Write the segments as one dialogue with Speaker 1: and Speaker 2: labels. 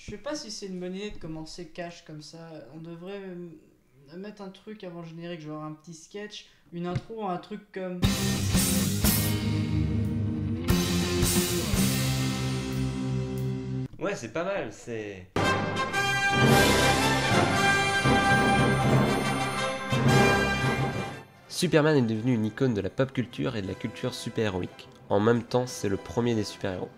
Speaker 1: Je sais pas si c'est une bonne idée de commencer cash comme ça. On devrait mettre un truc avant le générique, genre un petit sketch, une intro, un truc comme...
Speaker 2: Ouais, c'est pas mal, c'est... Superman est devenu une icône de la pop culture et de la culture super-héroïque. En même temps, c'est le premier des super-héros.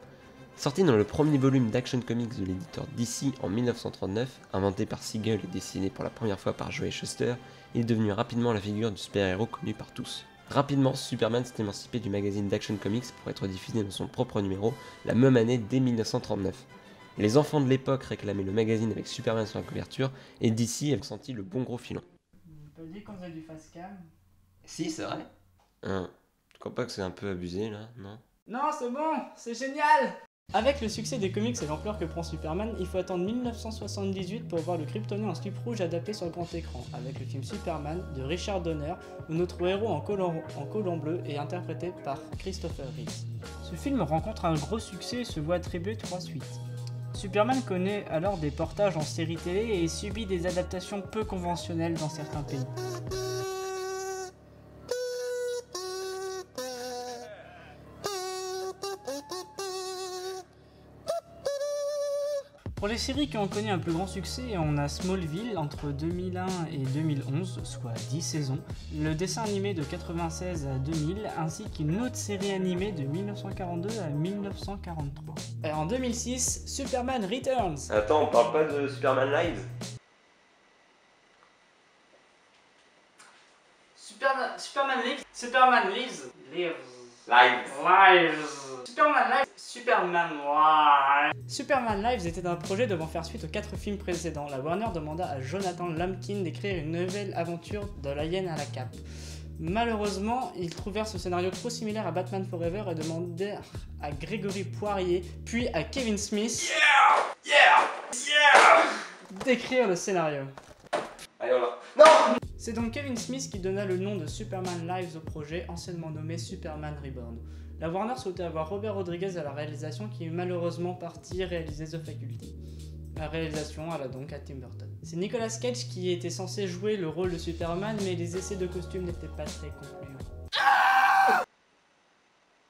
Speaker 2: Sorti dans le premier volume d'Action Comics de l'éditeur DC en 1939, inventé par Siegel et dessiné pour la première fois par Joe Shuster, il est devenu rapidement la figure du super-héros connu par tous. Rapidement, Superman s'est émancipé du magazine d'Action Comics pour être diffusé dans son propre numéro la même année dès 1939. Les enfants de l'époque réclamaient le magazine avec Superman sur la couverture et DC avait senti le bon gros filon.
Speaker 1: On peut dire qu'on faisait du face cam.
Speaker 2: Si, c'est vrai. Tu crois pas que c'est un peu abusé là, non?
Speaker 1: Non, c'est bon, c'est génial! Avec le succès des comics et l'ampleur que prend Superman, il faut attendre 1978 pour voir le Kryptonien en slip rouge adapté sur le grand écran, avec le film Superman de Richard Donner, où notre héros en collant bleu est interprété par Christopher Reeve. Ce film rencontre un gros succès et se voit attribuer 3 suites. Superman connaît alors des portages en série télé et subit des adaptations peu conventionnelles dans certains pays. Pour les séries qui ont connu un plus grand succès, on a Smallville entre 2001 et 2011, soit 10 saisons, le dessin animé de 96 à 2000, ainsi qu'une autre série animée de 1942 à 1943. Et en 2006, Superman Returns.
Speaker 2: Attends, on parle pas de Superman Live?
Speaker 1: Superman Lives. Superman Lives.
Speaker 2: Live.
Speaker 1: Superman Lives. Superman Lives. Superman Lives était un projet devant faire suite aux 4 films précédents. La Warner demanda à Jonathan Lampkin d'écrire une nouvelle aventure de la hyène à la cape. Malheureusement, ils trouvèrent ce scénario trop similaire à Batman Forever et demandèrent à Grégory Poirier, puis à Kevin Smith d'écrire le scénario.
Speaker 2: Allez, on va. Non!
Speaker 1: C'est donc Kevin Smith qui donna le nom de Superman Lives au projet, anciennement nommé Superman Reborn. La Warner souhaitait avoir Robert Rodriguez à la réalisation qui est malheureusement parti réaliser The Faculty. La réalisation alla donc à Tim Burton. C'est Nicolas Cage qui était censé jouer le rôle de Superman, mais les essais de costumes n'étaient pas très concluants.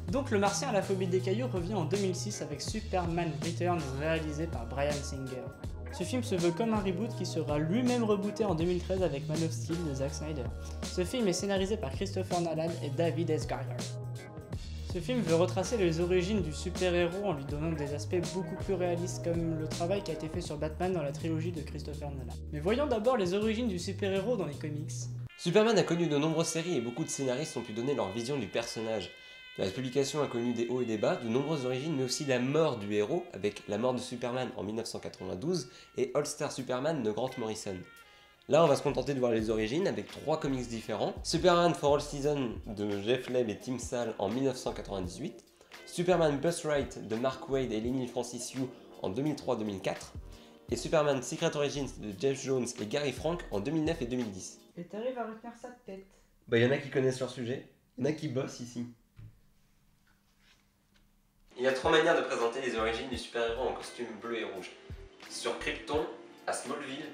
Speaker 1: Donc le Martien à la phobie des cailloux revient en 2006 avec Superman Returns réalisé par Bryan Singer. Ce film se veut comme un reboot qui sera lui-même rebooté en 2013 avec Man of Steel de Zack Snyder. Ce film est scénarisé par Christopher Nolan et David S. Goyer. Ce film veut retracer les origines du super-héros en lui donnant des aspects beaucoup plus réalistes comme le travail qui a été fait sur Batman dans la trilogie de Christopher Nolan. Mais voyons d'abord les origines du super-héros dans les comics.
Speaker 2: Superman a connu de nombreuses séries et beaucoup de scénaristes ont pu donner leur vision du personnage. La publication a connu des hauts et des bas, de nombreuses origines, mais aussi la mort du héros, avec la mort de Superman en 1992 et All Star Superman de Grant Morrison. Là, on va se contenter de voir les origines avec 3 comics différents. Superman for All Season de Jeff Lemire et Tim Sale en 1998. Superman Birthright de Mark Waid et Lenny Francis Yu en 2003-2004. Et Superman Secret Origins de Jeff Jones et Gary Frank en 2009 et 2010.
Speaker 1: Et t'arrives à retenir ça de tête.
Speaker 2: Bah, y en a qui connaissent leur sujet, y en a qui bossent ici. Il y a 3 manières de présenter les origines du super-héros en costume bleu et rouge. Sur Krypton, à Smallville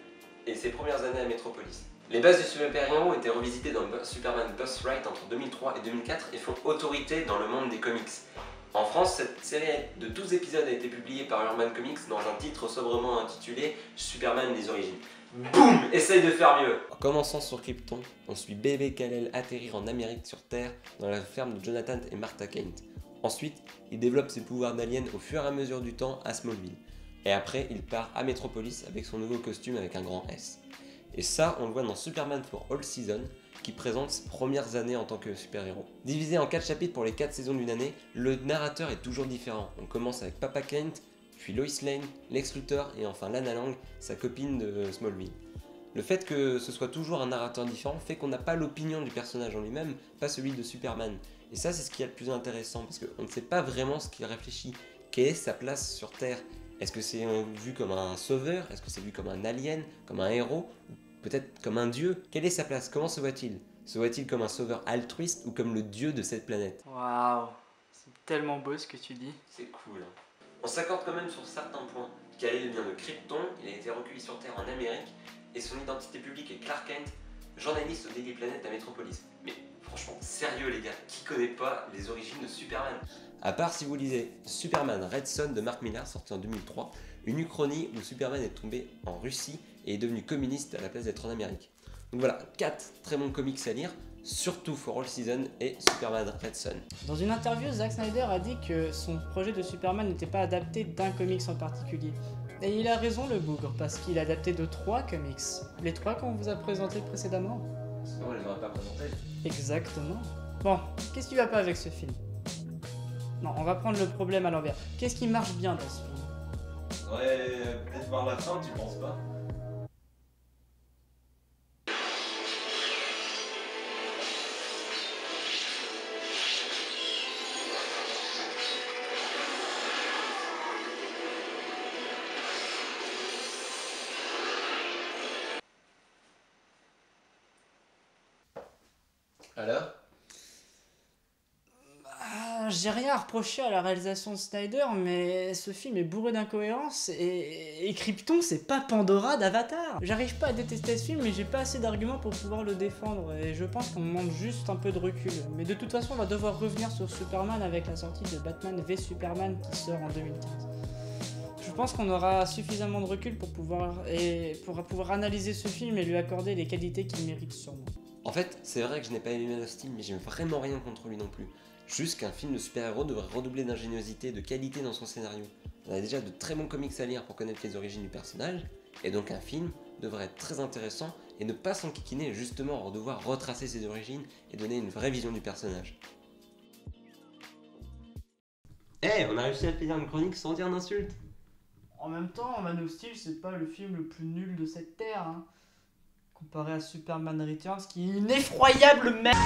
Speaker 2: et ses premières années à Metropolis. Les bases du super-héros étaient revisitées dans Superman Birthright entre 2003 et 2004 et font autorité dans le monde des comics. En France, cette série de 12 épisodes a été publiée par Urban Comics dans un titre sobrement intitulé Superman des origines. Boum! Essaye de faire mieux! En commençant sur Krypton, on suit bébé Kal-El atterrir en Amérique sur Terre dans la ferme de Jonathan et Martha Kent. Ensuite, il développe ses pouvoirs d'alien au fur et à mesure du temps à Smallville. Et après, il part à Metropolis avec son nouveau costume avec un grand S. Et ça, on le voit dans Superman for All Season, qui présente ses premières années en tant que super-héros. Divisé en 4 chapitres pour les 4 saisons d'une année, le narrateur est toujours différent. On commence avec Papa Kent, puis Lois Lane, Lex Luthor et enfin Lana Lang, sa copine de Smallville. Le fait que ce soit toujours un narrateur différent fait qu'on n'a pas l'opinion du personnage en lui-même, pas celui de Superman. Et ça, c'est ce qui est le plus intéressant, parce qu'on ne sait pas vraiment ce qu'il réfléchit. Quelle est sa place sur Terre? Est-ce que c'est vu comme un sauveur? Est-ce que c'est vu comme un alien? Comme un héros? Ou peut-être comme un dieu? Quelle est sa place? Comment se voit-il? Se voit-il comme un sauveur altruiste ou comme le dieu de cette planète?
Speaker 1: Waouh, c'est tellement beau ce que tu dis.
Speaker 2: C'est cool. On s'accorde quand même sur certains points. Kal-El vient de Krypton, il a été recueilli sur Terre en Amérique, et son identité publique est Clark Kent, journaliste au Daily Planet à Metropolis. Mais franchement, sérieux les gars, qui connaît pas les origines de Superman? À part si vous lisez Superman Red Son de Mark Millar, sorti en 2003, une uchronie où Superman est tombé en Russie et est devenu communiste à la place d'être en Amérique. Donc voilà, 4 très bons comics à lire, surtout For All Season et Superman Red Son.
Speaker 1: Dans une interview, Zack Snyder a dit que son projet de Superman n'était pas adapté d'un comics en particulier. Et il a raison le bougre, parce qu'il est adapté de 3 comics. Les 3 qu'on vous a présentés précédemment.
Speaker 2: Sinon on les aurait pas présentés.
Speaker 1: Exactement. Bon, qu'est-ce qui va pas avec ce film? Non, on va prendre le problème à l'envers. Qu'est-ce qui marche bien dans ce film?
Speaker 2: Ouais, peut-être voir la fin, tu penses pas? Alors?
Speaker 1: J'ai rien à reprocher à la réalisation de Snyder, mais ce film est bourré d'incohérences et Krypton, c'est pas Pandora d'Avatar. J'arrive pas à détester ce film, mais j'ai pas assez d'arguments pour pouvoir le défendre et je pense qu'on me manque juste un peu de recul. Mais de toute façon, on va devoir revenir sur Superman avec la sortie de Batman v Superman qui sort en 2015. Je pense qu'on aura suffisamment de recul pour pouvoir analyser ce film et lui accorder les qualités qu'il mérite sûrement.
Speaker 2: En fait, c'est vrai que je n'ai pas aimé Man of Steel, mais j'aime vraiment rien contre lui non plus. Juste qu'un film de super-héros devrait redoubler d'ingéniosité et de qualité dans son scénario. On a déjà de très bons comics à lire pour connaître les origines du personnage, et donc un film devrait être très intéressant et ne pas s'enquiquiner et justement devoir retracer ses origines et donner une vraie vision du personnage. On a réussi à finir une chronique sans dire d'insultes.
Speaker 1: En même temps, Man of Steel, c'est pas le film le plus nul de cette terre, hein. Comparé à Superman Returns, qui est une effroyable merde.